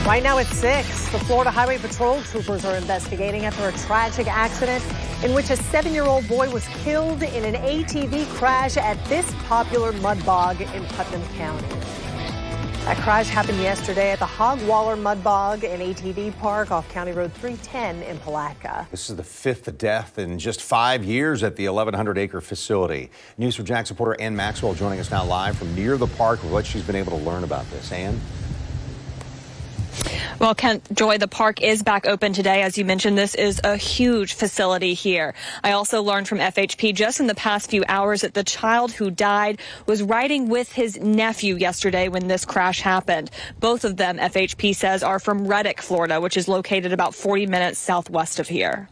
Right now it's 6. The Florida Highway Patrol troopers are investigating after a tragic accident in which a 7-year-old boy was killed in an ATV crash at this popular mud bog in Putnam County. That crash happened yesterday at the Hog Waller mud bog and ATV park off County Road 310 in Palatka. This is the 5th death in just 5 years at the 1,100-acre facility. News for Jax reporter Ann Maxwell joining us now live from near the park with what she's been able to learn about this. Ann? Well, Kent, Joy, the park is back open today. As you mentioned, this is a huge facility here. I also learned from FHP just in the past few hours that the child who died was riding with his nephew yesterday when this crash happened. Both of them, FHP says, are from Reddick, Florida, which is located about 40 minutes southwest of here.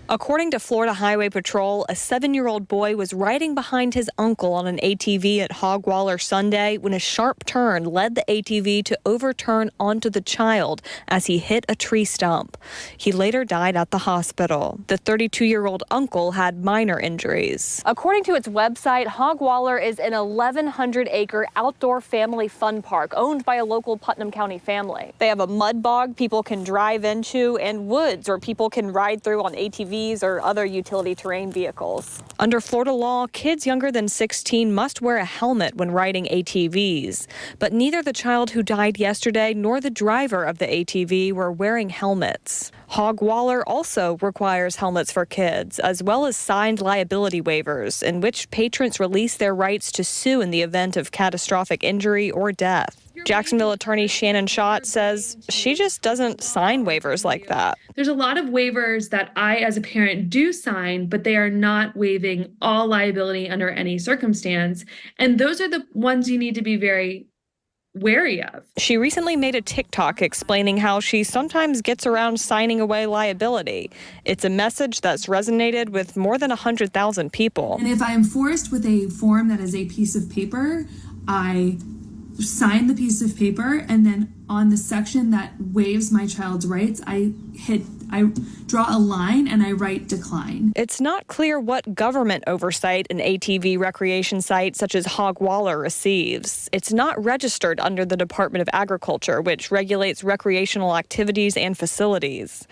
According to Florida Highway Patrol, a 7-year-old boy was riding behind his uncle on an ATV at Hog Waller Sunday when a sharp turn led the ATV to overturn onto the child as he hit a tree stump. He later died at the hospital. The 32-year-old uncle had minor injuries. According to its website, Hog Waller is an 1,100-acre outdoor family fun park owned by a local Putnam County family. They have a mud bog people can drive into and woods where people can ride through on ATVs or other utility terrain vehicles. Under Florida law, kids younger than 16 must wear a helmet when riding ATVs. But neither the child who died yesterday nor the driver of the ATV were wearing helmets. Hog Waller also requires helmets for kids, as well as signed liability waivers in which patrons release their rights to sue in the event of catastrophic injury or death. Jacksonville attorney Shannon Schott says she just doesn't sign waivers like that. There's a lot of waivers that I, as a parent, do sign, but they are not waiving all liability under any circumstance. And those are the ones you need to be very wary of. She recently made a TikTok explaining how she sometimes gets around signing away liability. It's a message that's resonated with more than 100,000 people. And if I am forced with a form that is a piece of paper, I sign the piece of paper, and then on the section that waives my child's rights, I draw a line and I write decline. It's not clear what government oversight an ATV recreation site such as Hog Waller receives. It's not registered under the Department of Agriculture, which regulates recreational activities and facilities.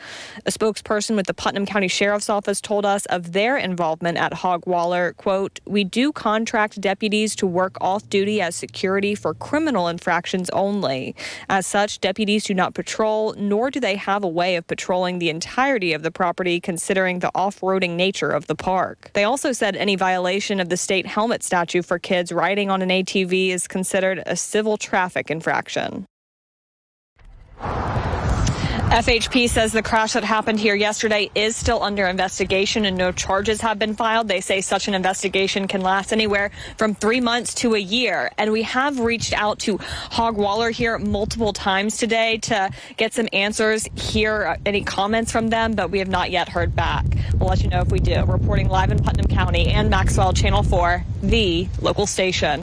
A spokesperson with the Putnam County Sheriff's Office told us of their involvement at Hog Waller, quote, "We do contract deputies to work off-duty as security for criminal infractions only. As such, deputies do not patrol, nor do they have a way of patrolling the entirety of the property considering the off-roading nature of the park." They also said any violation of the state helmet statute for kids riding on an ATV is considered a civil traffic infraction. FHP says the crash that happened here yesterday is still under investigation and no charges have been filed. They say such an investigation can last anywhere from 3 months to a year. And we have reached out to Hog Waller here multiple times today to get some answers, hear any comments from them, but we have not yet heard back. We'll let you know if we do. Reporting live in Putnam County and Maxwell, Channel 4, the local station.